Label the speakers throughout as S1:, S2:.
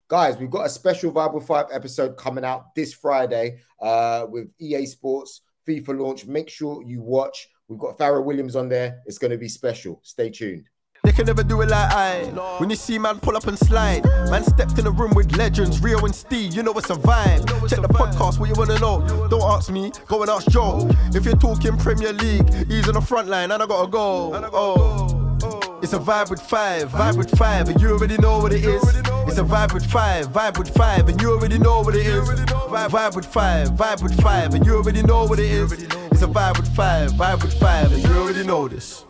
S1: Guys, we've got a special Viable 5 episode coming out this Friday with EA Sports FIFA launch. Make sure you watch. We've got Farrell Williams on there. It's going to be special. Stay tuned.
S2: They can never do it like I. No. When you see man pull up and slide, man stepped in a room with legends, Rio and Steve, you know it's a vibe. Check the podcast, what you want to know. Don't ask me, go and ask Joe. If you're talking Premier League, he's on the front line and I gotta go. It's a vibe with five, and you already know what it is. It's a vibe with five, and you already know what it is. Vibe with five, and you already know what it is. It's a vibe with five, and you already know this.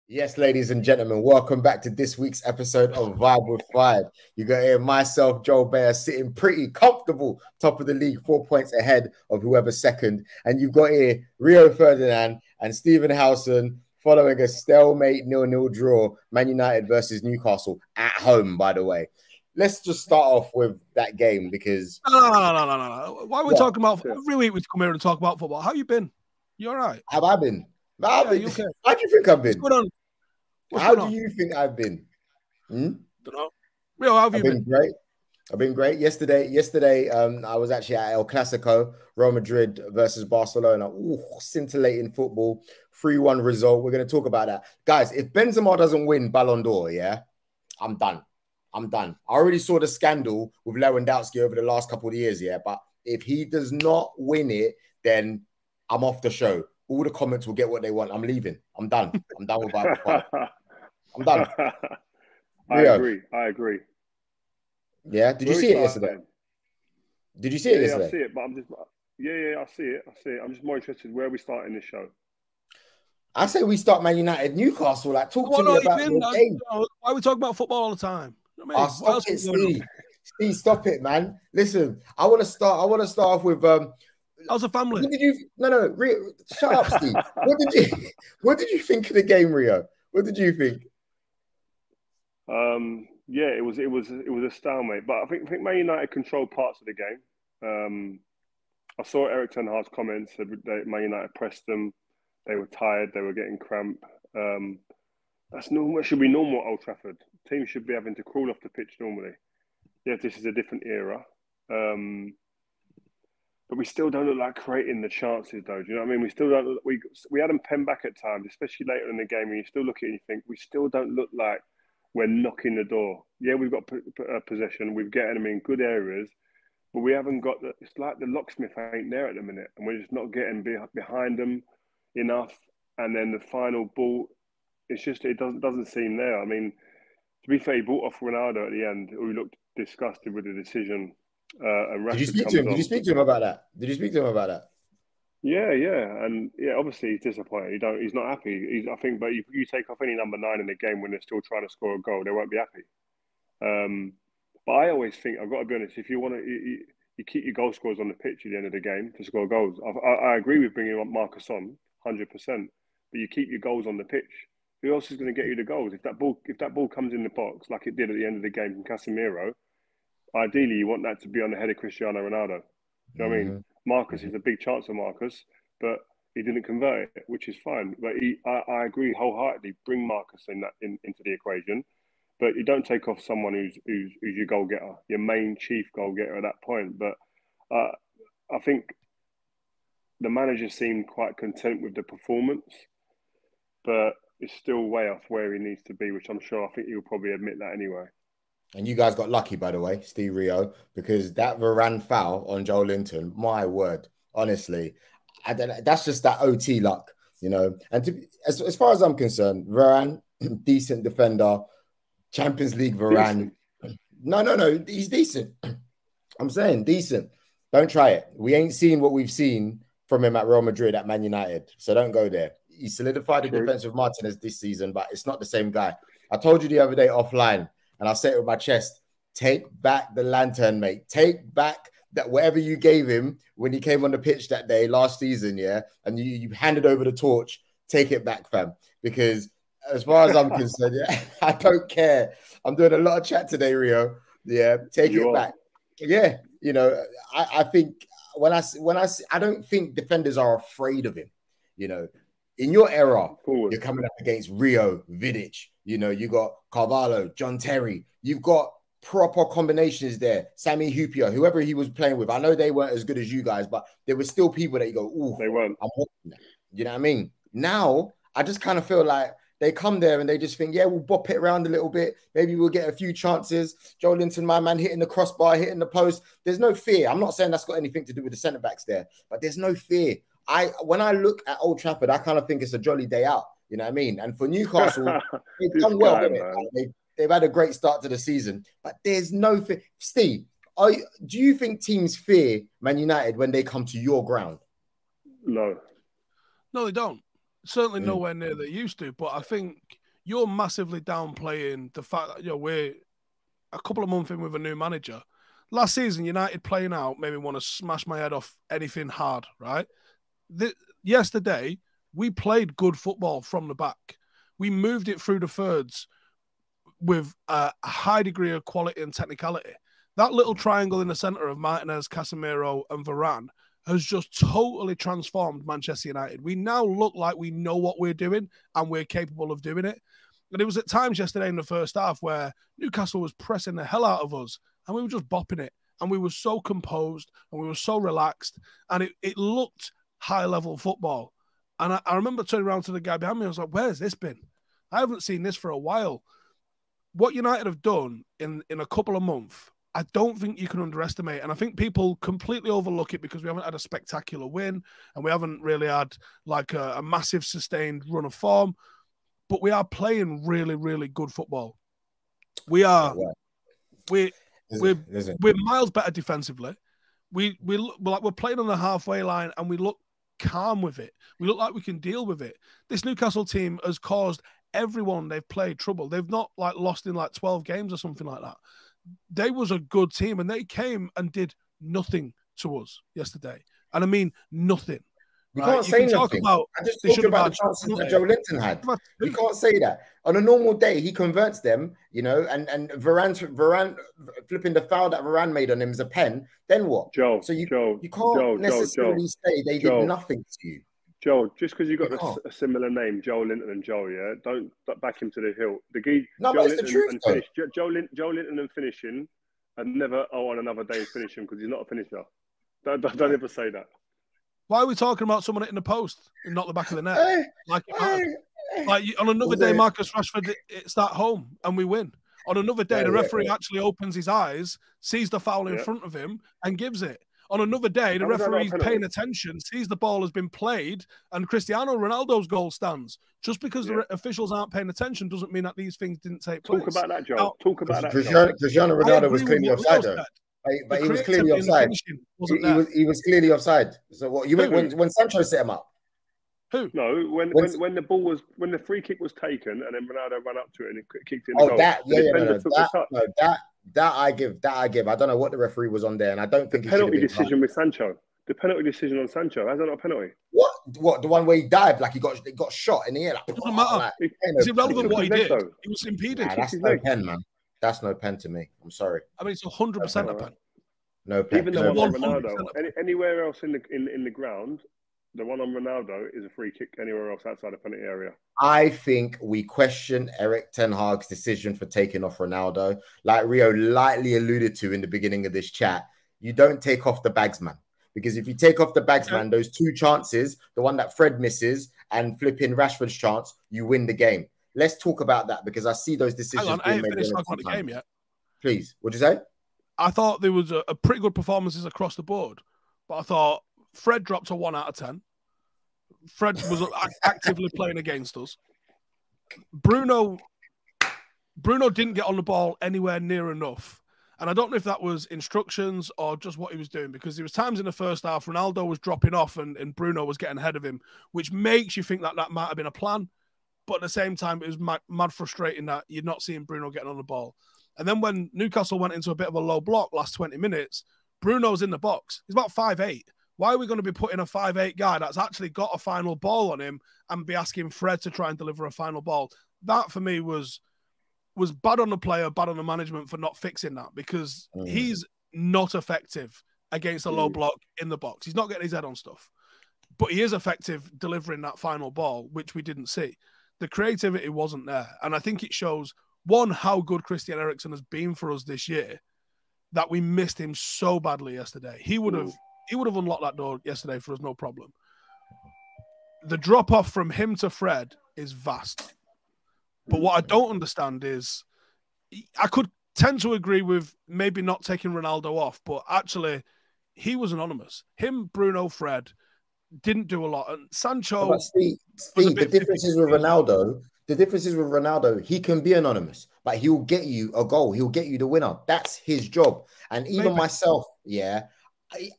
S1: Yes, ladies and gentlemen, welcome back to this week's episode of Vibe with 5. You got here myself, Joel Beya, sitting pretty comfortable, top of the league, 4 points ahead of whoever's second. And you've got here Rio Ferdinand and Stephen Howson following a stalemate 0-0 draw, Man United versus Newcastle at home, by the way. Let's just start off with that game because...
S3: No. Why are we talking about football? Every week we come here and talk about football. How you been? You all right?
S1: Have I been? How do you think I've been?
S3: What's going on?
S1: How do you think I've been?
S3: Don't know. Rio, how have you been?
S1: Great. I've been great. Yesterday, I was actually at El Clasico, Real Madrid versus Barcelona. Ooh, scintillating football, 3-1 result. We're going to talk about that. Guys, if Benzema doesn't win Ballon d'Or, yeah, I'm done. I already saw the scandal with Lewandowski over the last couple of years, yeah, but if he does not win it, then I'm off the show. All the comments will get what they want. I'm leaving. I'm done. I'm done with Bible 5. I'm done.
S4: I agree.
S1: Yeah. Did you see it yesterday? Did you see it yesterday?
S4: I see it, but I'm just I see it. I'm just more interested where are we starting this show.
S1: I say we start Man United Newcastle. Like, talk to me about the game.
S3: Why are we talking about football all the time?
S1: Stop it, Steve. Steve, stop it, man. Listen, I want to start off with
S3: how's the family?
S1: Shut up, Steve. What did you think of the game, Rio? What did you think?
S4: It was a stalemate, but I think Man United controlled parts of the game. I saw Eric Ten Hag's comments that Man United pressed them. They were tired. They were getting cramp. That's normal. It should be normal at Old Trafford. Teams should be having to crawl off the pitch normally. Yeah, this is a different era. But we still don't look like creating the chances, though. Do you know what I mean? We still don't look, we had them penned back at times, especially later in the game, and you still look at it and you think, we still don't look like we're knocking the door. Yeah, we've got possession. We've getting them in good areas, but we haven't got it's like the locksmith ain't there at the minute, and we're just not getting behind them enough. And then the final ball, it's just, it doesn't seem there. I mean, to be fair, he brought off Ronaldo at the end, who looked disgusted with the decision.
S1: Did you speak to him? Did you speak to him about that?
S4: Yeah, and obviously he's disappointed. He's not happy. I think, but you take off any number 9 in the game when they're still trying to score a goal, they won't be happy. But I always think, I've got to be honest, if you want to, you keep your goal scorers on the pitch at the end of the game to score goals. I agree with bringing Marcus on 100%, but you keep your goals on the pitch. Who else is going to get you the goals? If that ball comes in the box like it did at the end of the game from Casemiro, ideally, you want that to be on the head of Cristiano Ronaldo. You know what I mean? Marcus is a big chance for Marcus, but he didn't convert it, which is fine. But I agree wholeheartedly. Bring Marcus into the equation, but you don't take off someone who's your goal getter, your main chief goal getter at that point. But I think the manager seemed quite content with the performance, but it's still way off where he needs to be, which I think he'll probably admit that anyway.
S1: And you guys got lucky, by the way, Steve, Rio, because that Varane foul on Joe Linton, my word, honestly, that's just that OT luck, you know. And as far as I'm concerned, Varane, decent defender, Champions League Varane. Decent. No, he's decent. I'm saying decent. Don't try it. We ain't seen what we've seen from him at Real Madrid, at Man United, so don't go there. He solidified the defense with Martinez this season, but it's not the same guy. I told you the other day offline, and I'll say it with my chest, take back the lantern, mate. Take back that whatever you gave him when he came on the pitch that day last season, yeah? And you handed over the torch, take it back, fam. Because as far as I'm concerned, yeah, I don't care. I'm doing a lot of chat today, Rio. Yeah, take it back. Yeah, you know, I think I don't think defenders are afraid of him. You know, in your era, you're coming up against Rio, Vidic, You know, you got Carvalho, John Terry. You've got proper combinations there. Sammy Hupia, whoever he was playing with. I know they weren't as good as you guys, but there were still people that you go, ooh,
S4: they weren't.
S1: I'm watching that. You know what I mean? Now, I just kind of feel like they come there and they just think, yeah, we'll bop it around a little bit. Maybe we'll get a few chances. Joe Linton, my man, hitting the crossbar, hitting the post. There's no fear. I'm not saying that's got anything to do with the centre-backs there, but there's no fear. When I look at Old Trafford, I kind of think it's a jolly day out. You know what I mean? And for Newcastle, they've done well with it. They've had a great start to the season, but there's no fear. Steve, do you think teams fear Man United when they come to your ground?
S4: No.
S3: No, they don't. Certainly nowhere near they used to. But I think you're massively downplaying the fact that we're a couple of months in with a new manager. Last season, United playing out made me want to smash my head off anything hard, right? Yesterday, we played good football from the back. We moved it through the thirds with a high degree of quality and technicality. That little triangle in the centre of Martinez, Casemiro and Varane has just totally transformed Manchester United. We now look like we know what we're doing and we're capable of doing it. And it was at times yesterday in the first half where Newcastle was pressing the hell out of us and we were just bopping it. And we were so composed and we were so relaxed and it looked high-level football. And I remember turning around to the guy behind me. I was like, where's this been? I haven't seen this for a while. What United have done in a couple of months, I don't think you can underestimate. And I think people completely overlook it because we haven't had a spectacular win and we haven't really had like a massive sustained run of form. But we are playing really, really good football. We are. We're miles better defensively. We're playing on the halfway line and we look calm with it. We look like we can deal with it. This Newcastle team has caused everyone they've played trouble. They've not lost in 12 games or something like that. They was a good team and they came and did nothing to us yesterday. And I mean nothing.
S1: You can't say nothing. I just talked about the chances that Joe Linton had. You can't say that. On a normal day, he converts them, and Varane flipping the foul that Varane made on him is a pen. Then what? You can't necessarily say they did nothing to you.
S4: Joe, just because you've got a similar name, Joe Linton and Joe, yeah, don't back him to the hill. Joe Linton and finishing, and never on another day finishing because he's not a finisher. Don't ever say that.
S3: Why are we talking about someone hitting the post and not the back of the net? On another day, Marcus Rashford it's at home and we win. On another day, the referee actually opens his eyes, sees the foul in front of him, and gives it. On another day, the referee's paying attention, sees the ball has been played, and Cristiano Ronaldo's goal stands. Just because the officials aren't paying attention doesn't mean that these things didn't take place.
S4: Talk about that, Joe. Talk about that.
S1: Cristiano Ronaldo was clearly offside, though. But he was clearly offside. He was clearly offside. So what you meant when Sancho set him up?
S3: Who?
S4: No, when the free kick was taken and then Ronaldo ran up to it and it kicked in the goal.
S1: That I give. I don't know what the referee was on there, and I don't think
S4: the penalty decision with Sancho. The penalty decision on Sancho, has that not a penalty?
S1: What? The one where he dived, like he got shot in the air.
S3: It doesn't matter. It's irrelevant what he did. He was impeded.
S1: That's no pen, man. That's no pen to me. I'm sorry.
S3: I mean, it's 100% a pen.
S1: No pen.
S4: Even the one on Ronaldo. Anywhere else in the ground, the one on Ronaldo is a free kick anywhere else outside the penalty area.
S1: I think we question Erik ten Hag's decision for taking off Ronaldo. Like Rio lightly alluded to in the beginning of this chat, you don't take off the bags, man. Because if you take off the bags, man, those two chances, the one that Fred misses and flipping Rashford's chance, you win the game. Let's talk about that because I see those decisions.
S3: Hang on, I haven't finished the game yet.
S1: Please, what'd you say?
S3: I thought there was a pretty good performances across the board, but I thought Fred dropped a 1 out of 10. Fred was actively playing against us. Bruno didn't get on the ball anywhere near enough. And I don't know if that was instructions or just what he was doing, because there was times in the first half Ronaldo was dropping off and Bruno was getting ahead of him, which makes you think that might have been a plan. But at the same time, it was mad frustrating that you're not seeing Bruno getting on the ball. And then when Newcastle went into a bit of a low block last 20 minutes, Bruno's in the box. He's about 5'8". Why are we going to be putting a 5'8" guy that's actually got a final ball on him and be asking Fred to try and deliver a final ball? That, for me, was bad on the player, bad on the management for not fixing that, because he's not effective against a low block in the box. He's not getting his head on stuff. But he is effective delivering that final ball, which we didn't see. the creativity wasn't there. And I think it shows, one, how good Christian Eriksen has been for us this year, that we missed him so badly yesterday. He would have unlocked that door yesterday for us, no problem. The drop-off from him to Fred is vast. But what I don't understand is, I could tend to agree with maybe not taking Ronaldo off, but actually, he was anonymous. Him, Bruno, Fred didn't do a lot. And Sancho...
S1: But Steve, the difference is with Ronaldo, he can be anonymous, but he'll get you a goal. He'll get you the winner. That's his job. And even myself,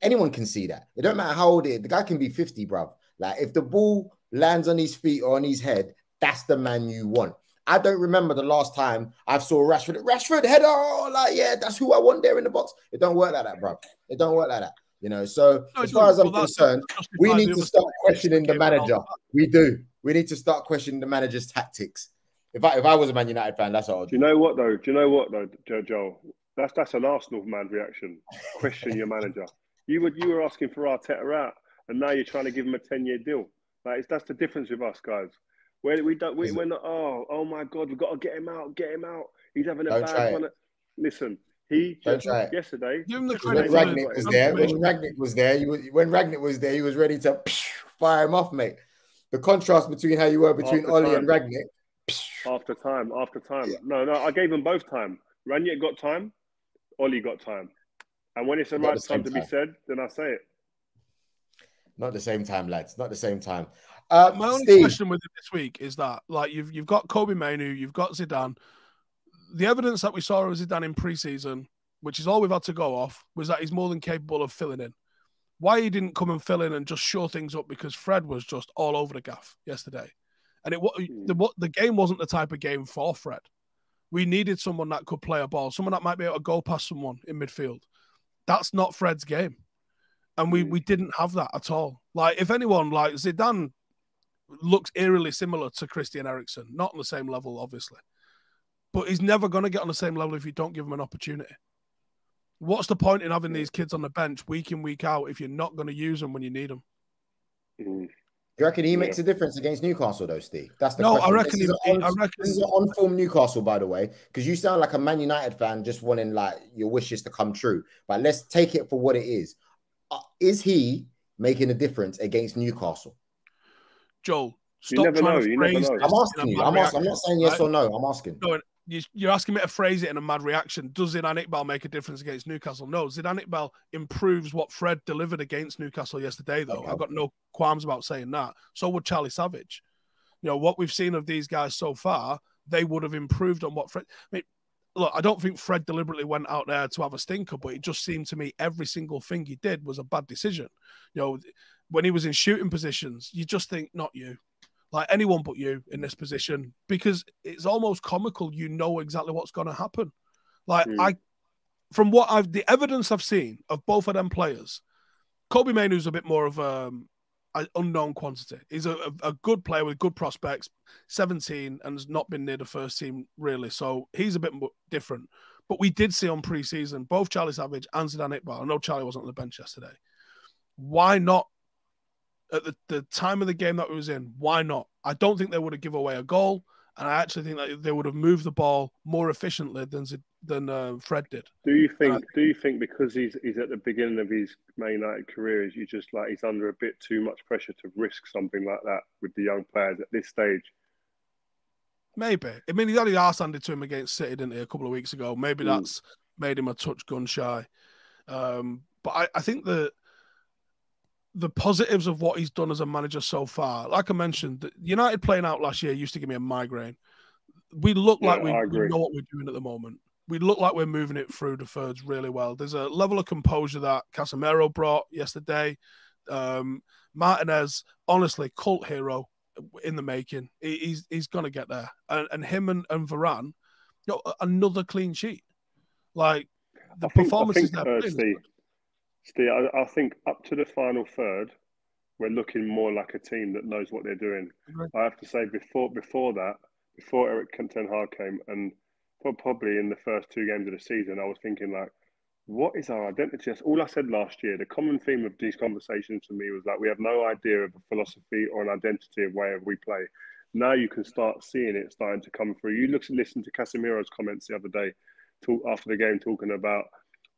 S1: anyone can see that. It don't matter how old it is. The guy can be 50, bruv. Like, if the ball lands on his feet or on his head, that's the man you want. I don't remember the last time I saw Rashford header. Oh, like, yeah, that's who I want there in the box. It don't work like that, bruv. It don't work like that. You know, so as far as I'm concerned, we need to start questioning the manager. We do. We need to start questioning the manager's tactics. If I was a Man United fan, that's all.
S4: Do you know what though, Joel? That's an Arsenal man reaction. Question your manager. You were asking for Arteta out, and now you're trying to give him a 10-year deal. Like, that's the difference with us guys. We're not. Oh my God, we've got to get him out. He's having a bad one. Listen. He just yesterday.
S3: Give him the
S1: credit. When Ragnick was there, he was ready to fire him off, mate. The contrast between how you were between Ollie and Ragnick.
S4: After time. Yeah. No, I gave them both time. Ragnick got time, Ollie got time, and when it's the right time to be said, then I say it.
S1: Not the same time, lads. Not the same time.
S3: My only question with it this week is that, like, you've got Kobe Mainoo, you've got Zidane. The evidence that we saw of Zidane in pre-season, which is all we've had to go off, was that he's more than capable of filling in. Why he didn't come and fill in and just shore things up, because Fred was just all over the gaff yesterday. And the game wasn't the type of game for Fred. We needed someone that could play a ball, someone that might be able to go past someone in midfield. That's not Fred's game. And we didn't have that at all. Like, if anyone, like Zidane looks eerily similar to Christian Eriksen, not on the same level, obviously. But he's never going to get on the same level if you don't give him an opportunity. What's the point in having these kids on the bench week in, week out if you're not going to use them when you need them?
S1: Do you reckon he makes a difference against Newcastle, though, Steve? That's the
S3: question.
S1: I reckon this is an on-form Newcastle, by the way, because you sound like a Man United fan just wanting, like, your wishes to come true. But let's take it for what it is. Is he making a difference against Newcastle?
S3: Joel,
S4: stop trying to phrase this.
S1: I'm asking you. I'm not saying yes or no. I'm asking.
S3: No, you're asking me to phrase it in a mad reaction. Does Zidane Iqbal make a difference against Newcastle? No, Zidane Iqbal improves what Fred delivered against Newcastle yesterday, though. Okay. I've got no qualms about saying that. So would Charlie Savage. You know, what we've seen of these guys so far, they would have improved on what Fred... I mean, look, I don't think Fred deliberately went out there to have a stinker, but it just seemed to me every single thing he did was a bad decision. You know, when he was in shooting positions, you just think, not you. Like, anyone but you in this position, because it's almost comical. You know exactly what's going to happen. Like, from the evidence I've seen of both of them players, Kobe Mainoo's a bit more of an unknown quantity. He's a good player with good prospects, 17, and has not been near the first team, really. So he's a bit more different. But we did see on pre-season, both Charlie Savage and Zidane Iqbal. I know Charlie wasn't on the bench yesterday. Why not? At the time of the game that we was in, why not? I don't think they would have given away a goal, and I actually think that they would have moved the ball more efficiently than Fred did.
S4: Do you think because he's at the beginning of his Man United career, is you just like he's under a bit too much pressure to risk something like that with the young players at this stage?
S3: Maybe. I mean, he had his arse handed to him against City, didn't he, a couple of weeks ago? Maybe that's made him a touch gun shy. But I think the positives of what he's done as a manager so far, like I mentioned, United playing out last year used to give me a migraine. We look like we know what we're doing at the moment. We look like we're moving it through the thirds really well. There's a level of composure that Casemiro brought yesterday. Martinez, honestly, cult hero in the making. He's going to get there. And him and Varane, you know, another clean sheet. Like, the performances they're playing.
S4: Steve, I think up to the final third, we're looking more like a team that knows what they're doing. Right. I have to say, before Erik ten Hag came, and probably in the first 2 games of the season, I was thinking, like, what is our identity? That's all I said last year. The common theme of these conversations for me was like, we have no idea of a philosophy or an identity of way of we play. now you can start seeing it starting to come through. You listen to Casemiro's comments the other day, after the game, talking about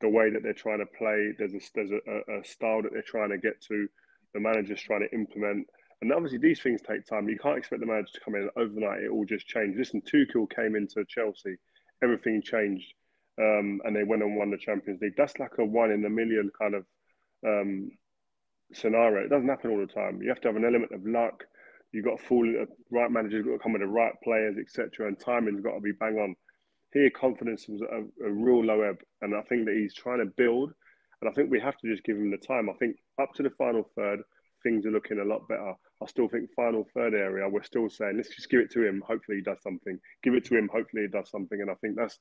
S4: the way that they're trying to play. There's a style that they're trying to get to. The manager's trying to implement. And obviously, these things take time. You can't expect the manager to come in overnight. It all just changed. Listen, Tuchel came into Chelsea. Everything changed. And they went and won the Champions League. That's like a 1 in a million kind of scenario. It doesn't happen all the time. You have to have an element of luck. You've got to fall, right managers got to come with the right players, etc. And timing's got to be bang on. Here, confidence was a real low ebb. And I think that he's trying to build. And I think we have to just give him the time. I think up to the final third, things are looking a lot better. I still think final third area, we're still saying, let's just give it to him. Hopefully he does something. Give it to him. Hopefully he does something. And I think that's,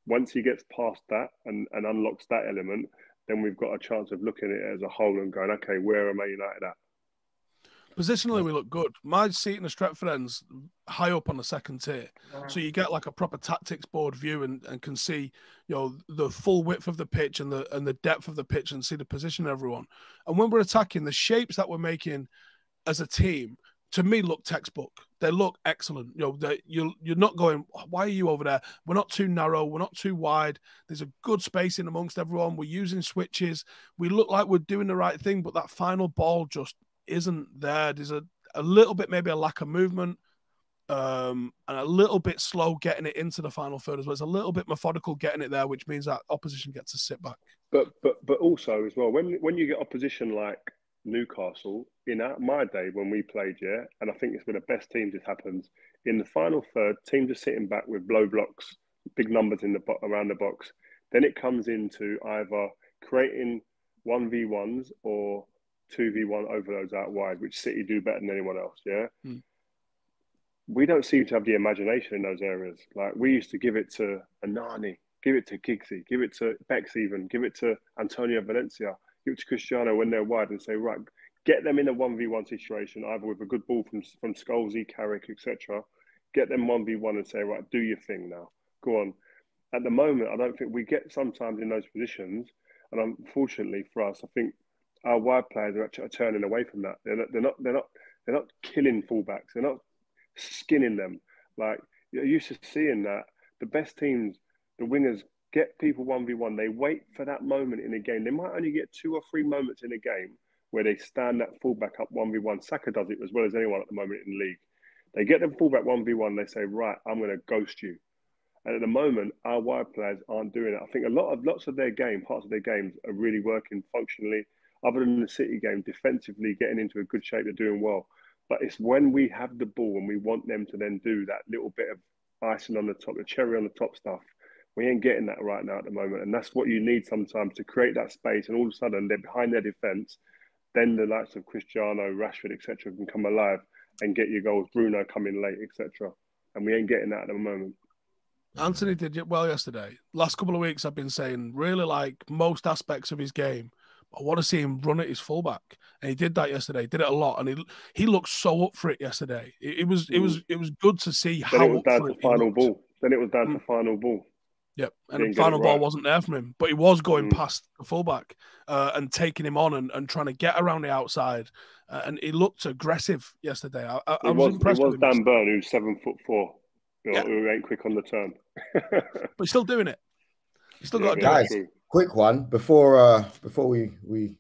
S4: once he gets past that and unlocks that element, then we've got a chance of looking at it as a whole and going, okay, where are Man United at?
S3: Positionally, we look good. My seat in the Stretford end's high up on the second tier. So you get like a proper tactics board view and can see, you know, the full width of the pitch and the depth of the pitch and see the position of everyone. And when we're attacking, the shapes that we're making as a team, to me, look textbook. They look excellent. You know, you're not going, why are you over there? We're not too narrow. We're not too wide. There's a good spacing amongst everyone. We're using switches. We look like we're doing the right thing, but that final ball just isn't there. There's a little bit, maybe a lack of movement, and a little bit slow getting it into the final third as well. It's a little bit methodical getting it there, which means that opposition gets to sit back.
S4: But also as well, when you get opposition like Newcastle, in my day when we played, and I think it's been the best teams this happens, in the final third, teams are sitting back with low blocks, big numbers in around the box. Then it comes into either creating 1v1s or 2v1 overloads out wide, which City do better than anyone else, We don't seem to have the imagination in those areas. Like, we used to give it to Anani, give it to Giggsy, give it to Bex even, give it to Antonio Valencia, give it to Cristiano when they're wide and say, right, get them in a 1v1 situation, either with a good ball from Scholesy, Carrick, etc. Get them 1v1 and say, right, do your thing now. Go on. At the moment, I don't think we get sometimes in those positions, and unfortunately for us, I think our wide players are actually turning away from that. They're not killing fullbacks. They're not skinning them. Like, you're used to seeing that the best teams, the wingers, get people 1v1. They wait for that moment in a game. They might only get 2 or 3 moments in a game where they stand that fullback up 1v1. Saka does it as well as anyone at the moment in the league. They get them fullback 1v1. They say, right, I'm going to ghost you. And at the moment, our wide players aren't doing it. I think lots of their game, parts of their games are really working functionally. Other than the City game, defensively getting into a good shape, they're doing well. But it's when we have the ball and we want them to then do that little bit of icing on the top, the cherry on the top stuff. We ain't getting that right now at the moment. And that's what you need sometimes to create that space. And all of a sudden, they're behind their defence. Then the likes of Cristiano, Rashford, etc. can come alive and get your goals. Bruno come in late, etc. And we ain't getting that at the moment.
S3: Anthony did well yesterday. Last couple of weeks, I've been saying really like most aspects of his game. I want to see him run at his fullback, and he did that yesterday. He did it a lot, and he looked so up for it yesterday. It was good to see how.
S4: Then it was down to final ball. Then it was down to final ball.
S3: Yep, and the final ball wasn't there from him, but he was going past the fullback and taking him on and trying to get around the outside, and he looked aggressive yesterday. I was impressed.
S4: It was Dan Burn, who's 7'4", who ain't quick on the turn,
S3: but he's still doing it. He's still got to do
S1: guys.
S3: it.
S1: Quick one before we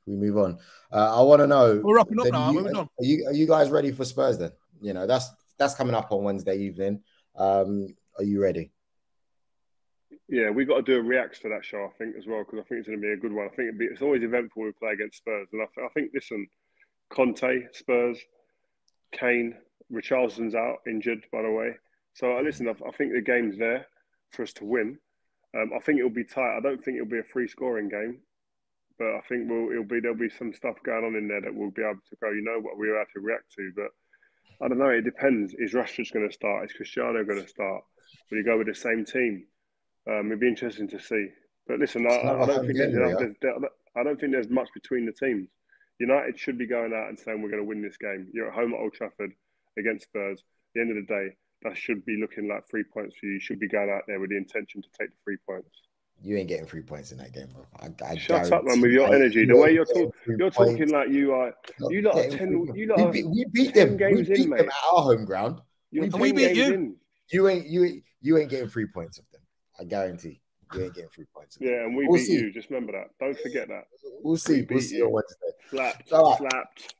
S1: move on. I want to know.
S3: We're wrapping up now. Are
S1: you guys ready for Spurs then? You know, that's coming up on Wednesday evening. Are you ready?
S4: Yeah, we've got to do a reacts to that show, I think, as well, because I think it's going to be a good one. I think it's always eventful when we play against Spurs. And I think, listen, Conte, Spurs, Kane, Richarlison's out, injured, by the way. So, listen, I think the game's there for us to win. I think it'll be tight. I don't think it'll be a free scoring game, but I think there'll be some stuff going on in there that we'll be able to go, you know what, we're able to react to. But I don't know, it depends. Is Rashford going to start? Is Cristiano going to start? Will you go with the same team? It'd be interesting to see. But listen, I don't think there's much between the teams. United should be going out and saying we're going to win this game. You're at home at Old Trafford against Spurs. At the end of the day, that should be looking like 3 points for you. You should be going out there with the intention to take the 3 points.
S1: You ain't getting 3 points in that game, bro. I
S4: Shut up, man, with your energy. The way you're talking like you are. You lot are 10. You lot
S1: we beat them. We beat them at our home ground.
S4: You're
S3: And we
S4: 10
S3: beat
S4: games
S3: you.
S4: in.
S1: You ain't getting 3 points of them. I guarantee. You ain't getting 3 points of them.
S4: Yeah, and we
S1: We'll
S4: beat
S1: see.
S4: you. Just remember that. Don't forget that.
S1: We'll see. We'll
S4: beat
S1: see
S4: you.
S1: on Wednesday.
S4: Slapped.
S1: All right.
S4: Slapped.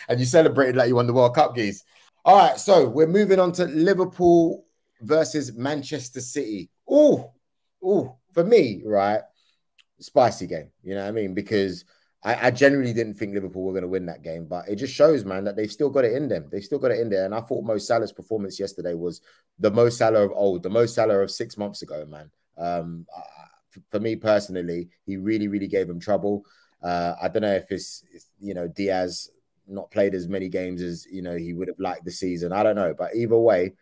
S1: And you celebrated like you won the World Cup, geez. All right, so we're moving on to Liverpool versus Manchester City. Oh, for me, right? Spicy game. You know what I mean? Because I genuinely didn't think Liverpool were going to win that game, but it just shows, man, that they've still got it in them. They've still got it in there. And I thought Mo Salah's performance yesterday was the Mo Salah of old, the Mo Salah of 6 months ago, man. For me personally, he really, really gave him trouble. I don't know if it's Diaz not played as many games as he would have liked the season. I don't know, but either way,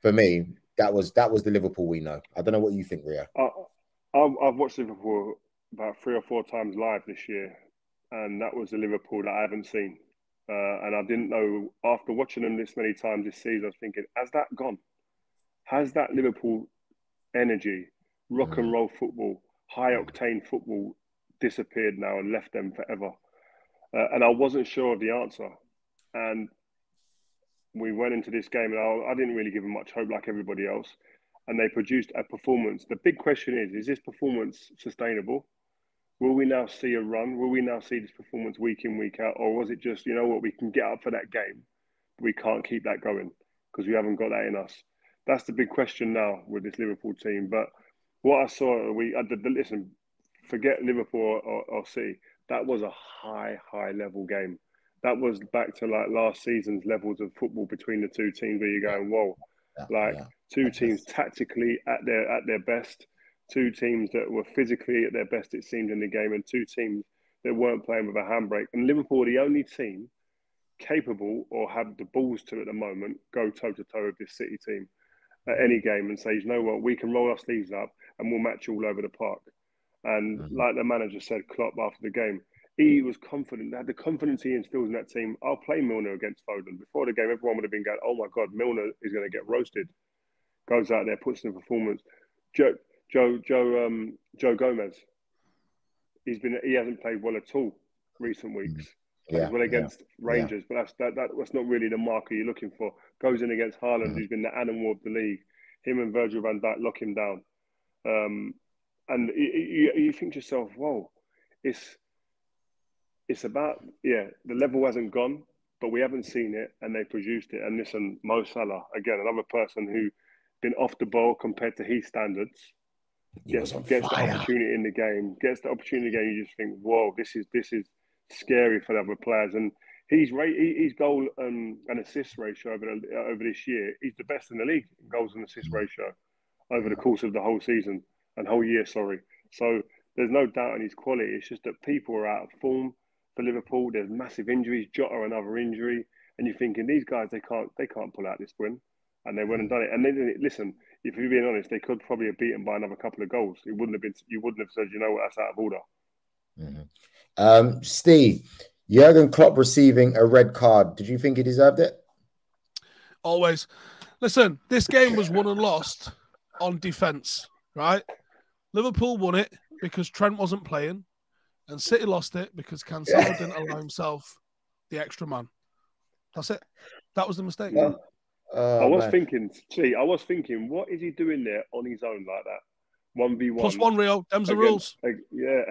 S1: for me, that was the Liverpool we know. I don't know what you think, Ria.
S4: I've watched Liverpool about 3 or 4 times live this year, and that was the Liverpool that I haven't seen. And I didn't know, after watching them this many times this season, I was thinking, has that gone? Has that Liverpool energy, rock and roll football, high octane football disappeared now and left them forever? And I wasn't sure of the answer. And we went into this game, and I didn't really give them much hope like everybody else. And they produced a performance. The big question is this performance sustainable? Will we now see a run? Will we now see this performance week in, week out? Or was it just, we can get up for that game, but we can't keep that going because we haven't got that in us? That's the big question now with this Liverpool team. But what I saw, listen, forget Liverpool or City. That was a high level game. That was back to like last season's levels of football between the two teams where you're going, whoa, two teams tactically at their best, two teams that were physically at their best, it seemed, in the game, and two teams that weren't playing with a handbrake. And Liverpool are the only team capable or have the balls to, at the moment, go toe-to-toe with this City team at any game and say, you know what, we can roll our sleeves up and we'll match you all over the park. And like the manager said, Klopp, after the game, he was confident, had the confidence he instills in that team. I'll play Milner against Foden. Before the game, everyone would have been going, oh my God, Milner is going to get roasted. Goes out there, puts in a performance. Joe Gomez, he hasn't played well at all recent weeks. Plays well against Rangers, but that's not really the marker you're looking for. Goes in against Haaland, who's been the animal of the league. Him and Virgil van Dijk lock him down. And you think to yourself, whoa, it's about, the level hasn't gone, but we haven't seen it, and they produced it. And listen, Mo Salah, again, another person who been off the ball compared to his standards, gets the opportunity in the game, you just think, whoa, this is scary for the other players. And his goal and assist ratio over this year, he's the best in the league in goals and assist ratio over the course of the whole season and whole year, sorry. So there's no doubt in his quality. It's just that people are out of form for Liverpool. There's massive injuries, Jota another injury, and you're thinking these guys they can't pull out this win, and they went and done it. And then listen, if you're being honest, they could probably have beaten by another couple of goals. You wouldn't have said, you know what, that's out of order.
S1: Steve, Jurgen Klopp receiving a red card. Did you think he deserved it?
S3: Always. Listen, this game was won and lost on defence, right? Liverpool won it because Trent wasn't playing, and City lost it because Cancelo didn't allow himself the extra man. That's it. That was the mistake.
S4: I was thinking, what is he doing there on his own like that? 1v1.
S3: +1, Rio. Them's the rules.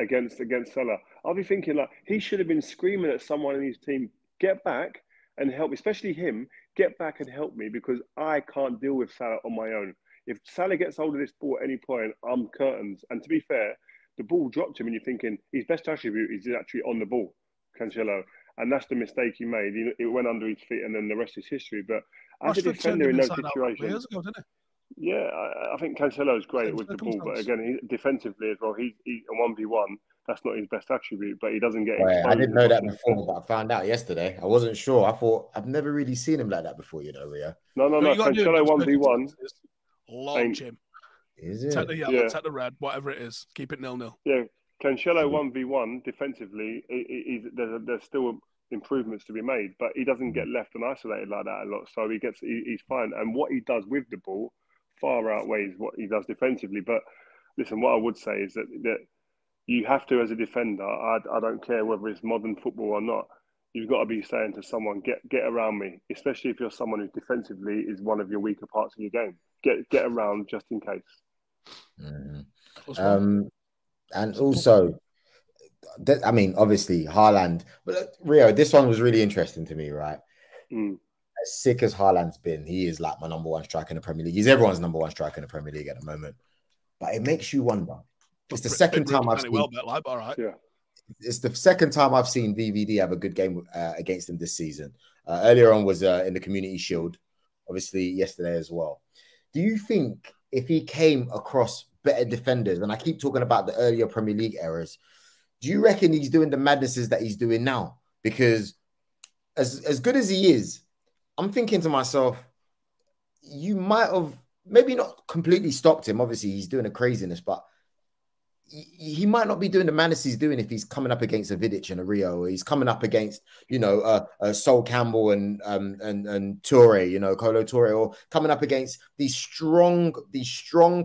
S4: Against Salah. I'll be thinking, like, he should have been screaming at someone in his team, get back and help, especially him, get back and help me because I can't deal with Salah on my own. If Salah gets hold of this ball at any point, I'm curtains. And to be fair, the ball dropped him and you're thinking his best attribute is actually on the ball, Cancelo. And that's the mistake he made. It went under his feet and then the rest is history. But as a defender in those situations, I think Cancelo is great with the ball. But again, defensively as well, he a 1v1, that's not his best attribute, but he doesn't get exposed.
S1: I didn't know that before, but I found out yesterday. I wasn't sure. I thought, I've never really seen him like that before, Rio.
S4: No. Cancelo 1v1.
S3: Launch him.
S1: Is it?
S3: Take the yellow, take the red, whatever it is. Keep it 0-0.
S4: Yeah, Cancelo 1v1 defensively, there's still improvements to be made, but he doesn't get left and isolated like that a lot. So he's fine. And what he does with the ball far outweighs what he does defensively. But listen, what I would say is that you have to, as a defender, I don't care whether it's modern football or not, you've got to be saying to someone, get around me, especially if you're someone who defensively is one of your weaker parts of your game. Get around just in case.
S1: And also, I mean, obviously, Haaland. But Rio, this one was really interesting to me, right? As sick as Haaland's been, he is like my number one striker in the Premier League. He's everyone's number one striker in the Premier League at the moment. But it makes you wonder. It's the second time I've seen.
S3: All right.
S4: Yeah.
S1: It's the second time I've seen VVD have a good game against him this season. Earlier on was in the Community Shield, obviously yesterday as well. Do you think if he came across better defenders, and I keep talking about the earlier Premier League eras, do you reckon he's doing the madnesses that he's doing now? Because as good as he is, I'm thinking to myself, you might have maybe not completely stopped him. Obviously, he's doing a craziness, but he might not be doing the madness he's doing if he's coming up against a Vidic and a Rio, or he's coming up against, Sol Campbell and Toure, Kolo Toure, or coming up against these strong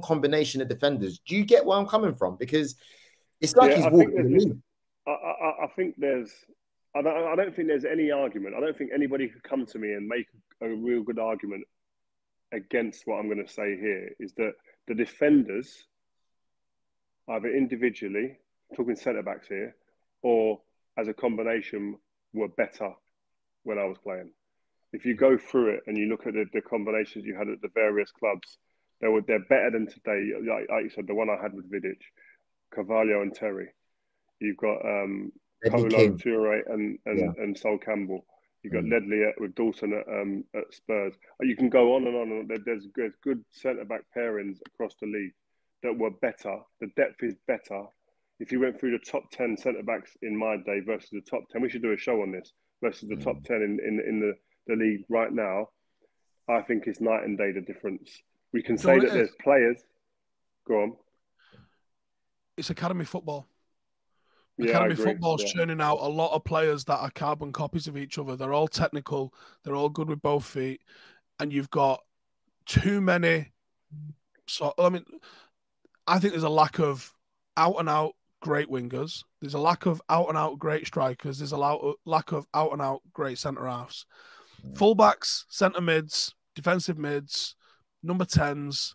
S1: combination of defenders. Do you get where I'm coming from? Because it's like he's walking the league.
S4: I think there's. I don't think there's any argument. I don't think anybody could come to me and make a real good argument against what I'm going to say here. Is that the defenders, either individually, talking centre-backs here, or as a combination, were better when I was playing. If you go through it and you look at the combinations you had at the various clubs, they're better than today. Like you said, the one I had with Vidic, Carvalho and Terry. You've got Kolo Toure and Sol Campbell. You've got Ledley with Dawson at Spurs. You can go on and on. There's good centre-back pairings across the league that were better. The depth is better. If you went through the top 10 centre-backs in my day versus the top 10, we should do a show on this, versus the top 10 in the league right now, I think it's night and day the difference. We can say that there's players. Go on.
S3: It's academy football. Academy football's churning out a lot of players that are carbon copies of each other. They're all technical. They're all good with both feet. And you've got too many. So, I think there's a lack of out-and-out great wingers. There's a lack of out-and-out great strikers. There's a lack of out-and-out great centre-halves. Fullbacks, centre-mids, defensive mids, number 10s,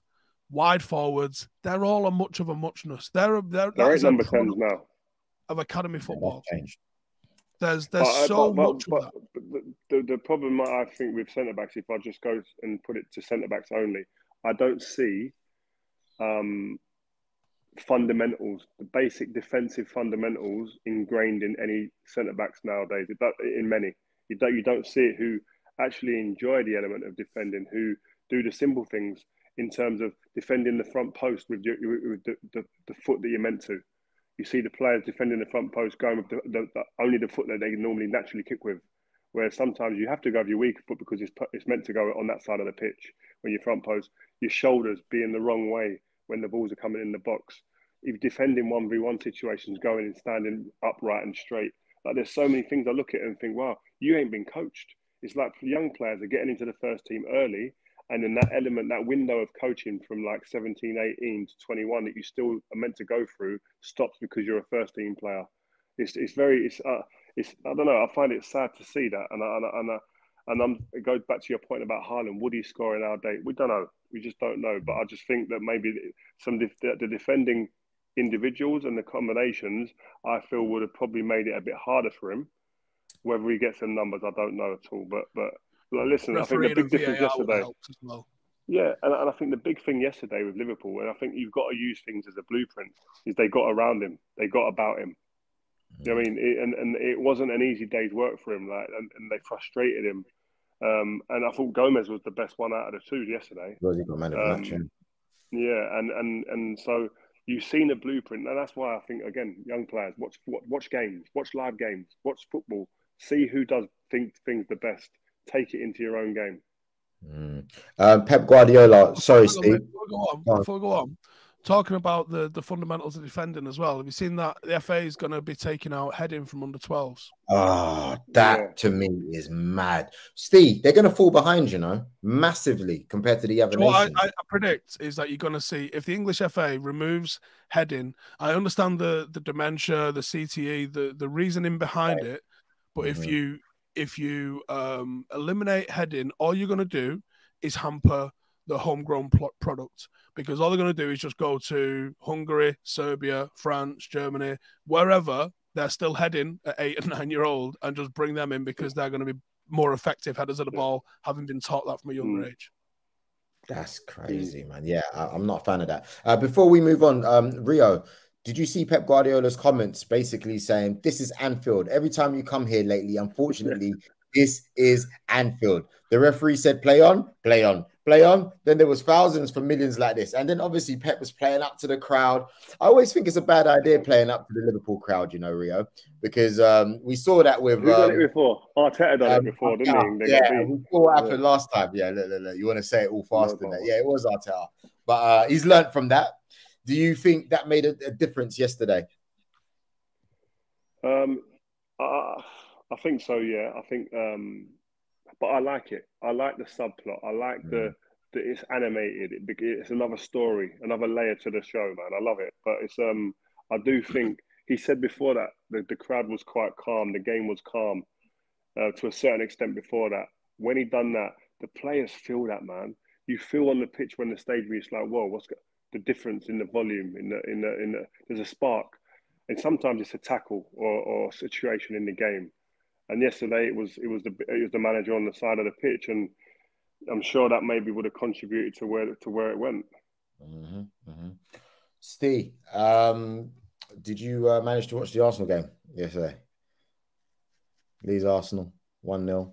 S3: wide forwards, they're all a much of a muchness. They're
S4: number 10s now.
S3: Of academy football. There's
S4: much
S3: of that.
S4: The problem I think with centre-backs, if I just go and put it to centre-backs only, I don't see fundamentals, the basic defensive fundamentals ingrained in any centre-backs nowadays. In many. You don't see it who actually enjoy the element of defending, who do the simple things in terms of defending the front post with the foot that you're meant to. You see the players defending the front post going with only the foot that they normally naturally kick with. Whereas sometimes you have to go with your weaker foot because it's meant to go on that side of the pitch when you're front post. Your shoulders being the wrong way when the balls are coming in the box. If defending 1v1 situations, going and standing upright and straight. Like there's so many things I look at and think, wow, you ain't been coached. It's like young players are getting into the first team early, and then that element, that window of coaching from like 17, 18 to 21 that you still are meant to go through stops because you're a first team player. It's I don't know. I find it sad to see that, and it goes back to your point about Haaland. Would he score in our day? We don't know. We just don't know. But I just think that maybe the defending individuals and the combinations, I feel would have probably made it a bit harder for him. Whether he gets some numbers, I don't know at all. But listen, I think the big difference yesterday. Yeah, and I think the big thing yesterday with Liverpool, and I think you've got to use things as a blueprint, is they got around him, they got about him. You know what I mean? And it wasn't an easy day's work for him, and they frustrated him. And I thought Gomez was the best one out of the two yesterday.
S1: Well, he got man of the match,
S4: yeah, and so you've seen a blueprint, and that's why I think again, young players watch games, watch live games, watch football, see who does things the best. Take it into your own game.
S1: Pep Guardiola. Sorry, Steve.
S3: Before we go on, talking about the fundamentals of defending as well. Have you seen that the FA is going to be taking out heading from under 12s?
S1: Oh, that to me is mad. Steve, they're going to fall behind, massively compared to the other nations.
S3: What I predict is that you're going to see, if the English FA removes heading, I understand the dementia, the CTE, the reasoning behind it, But if you eliminate heading, all you're going to do is hamper the homegrown product, because all they're going to do is just go to Hungary, Serbia, France, Germany, wherever they're still heading at 8 and 9 year old, and just bring them in because they're going to be more effective headers of the ball, having been taught that from a younger age.
S1: That's crazy, man. Yeah, I'm not a fan of that. Before we move on, Rio, did you see Pep Guardiola's comments basically saying, this is Anfield. Every time you come here lately, unfortunately, this is Anfield. The referee said, play on, play on, play on. Then there was thousands for millions like this. And then obviously Pep was playing up to the crowd. I always think it's a bad idea playing up to the Liverpool crowd, you know, Rio, because we saw that with...
S4: Who done it before? Arteta done it before, didn't he?
S1: Yeah, we saw what happened last time. Yeah, look. You want to say it all faster than that. Yeah, it was Arteta. But he's learned from that. Do you think that made a difference yesterday?
S4: I think so, yeah. I think, but I like it. I like the subplot. I like that it's animated. It's another story, another layer to the show, man. I love it. But it's, I do think he said before that the crowd was quite calm. The game was calm to a certain extent before that. When he done that, the players feel that, man. You feel on the pitch when the stage reaches like, whoa, what's the difference in the volume? There's a spark, and sometimes it's a tackle or situation in the game. And yesterday it was the manager on the side of the pitch, and I'm sure that maybe would have contributed to where it went.
S1: Steve, did you manage to watch the Arsenal game yesterday? Leeds Arsenal 1-0.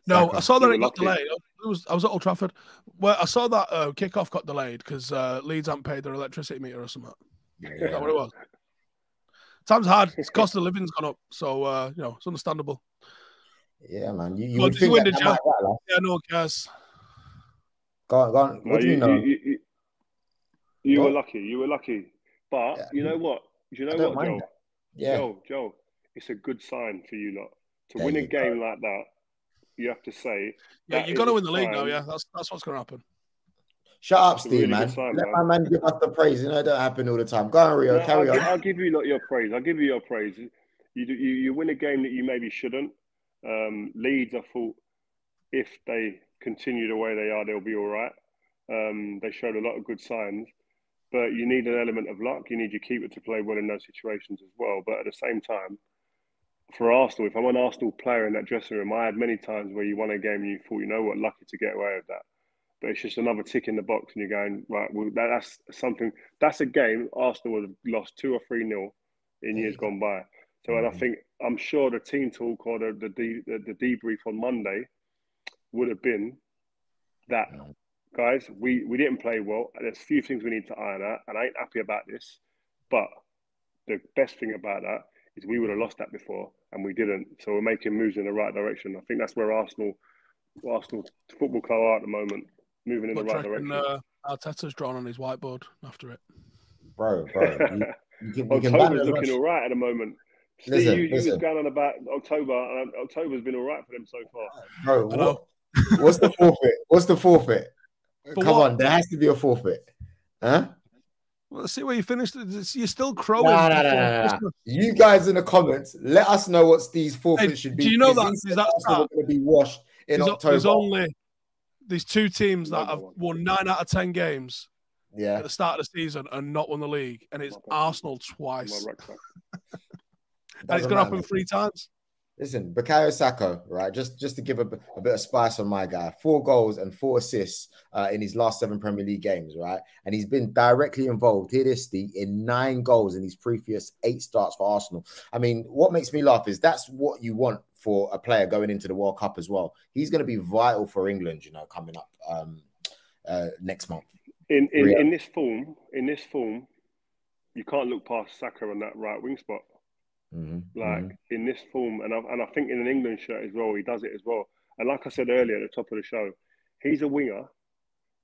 S3: No, I saw that it got delayed. I was at Old Trafford. Well, I saw that kickoff got delayed because Leeds hadn't paid their electricity meter or something.
S1: Yeah.
S3: Is that what it was? Time's hard. It's cost of living's gone up, so it's understandable.
S1: Yeah, man. You would think that might matter.
S3: Yeah, no one cares.
S1: Go on. What do you know?
S4: You were lucky. You were lucky. But you know what? Joe?
S1: Yeah.
S4: Joe, it's a good sign for you lot. To win a game like that, you have to say...
S3: Yeah, you're going to win the league now, yeah. That's what's going to happen.
S1: Shut up, Steve, really man. Let my man give us the praise. You know, it don't happen all the time. Go on, Rio. Carry on.
S4: I'll give you your praise. You win a game that you maybe shouldn't. Leeds, I thought, if they continue the way they are, they'll be all right. They showed a lot of good signs. But you need an element of luck. You need your keeper to play well in those situations as well. But at the same time, for Arsenal, if I'm an Arsenal player in that dressing room, I had many times where you won a game and you thought, you know what, lucky to get away with that. But it's just another tick in the box, and you're going, right, well, that's something. That's a game Arsenal would have lost 2 or 3-0 in years gone by. So, and I'm sure the team talk or the debrief on Monday would have been that, guys, we didn't play well. There's a few things we need to iron out, and I ain't happy about this. But the best thing about that is we would have lost that before, and we didn't. So we're making moves in the right direction. I think that's where Arsenal Football Club are at the moment. Moving in the right direction.
S3: Arteta's drawn on his whiteboard after it.
S1: Bro.
S4: October's looking all right at the moment. Steve, you was going on about October, and October's been all right for them so far.
S1: Bro, what's the forfeit? What's the forfeit? Come on, there has to be a forfeit. Huh?
S3: Well, let's see where you finished. You're still crowing.
S1: No. You guys in the comments, let us know what Steve's forfeit should be.
S3: Do you know that? Is that
S1: going to be washed in October?
S3: There's 2 teams that have won 9 out of 10 games
S1: at
S3: the start of the season and not won the league, and it's Arsenal twice. And it's going to happen 3 times.
S1: Listen, Bukayo Saka, right? Just to give a bit of spice on my guy, 4 goals and 4 assists in his last 7 Premier League games, right? And he's been directly involved, in 9 goals in his previous 8 starts for Arsenal. I mean, what makes me laugh is that's what you want for a player going into the World Cup as well. He's going to be vital for England, coming up next month.
S4: In this form, you can't look past Saka on that right wing spot. In this form, and I think in an England shirt as well, he does it as well. And like I said earlier at the top of the show, he's a winger.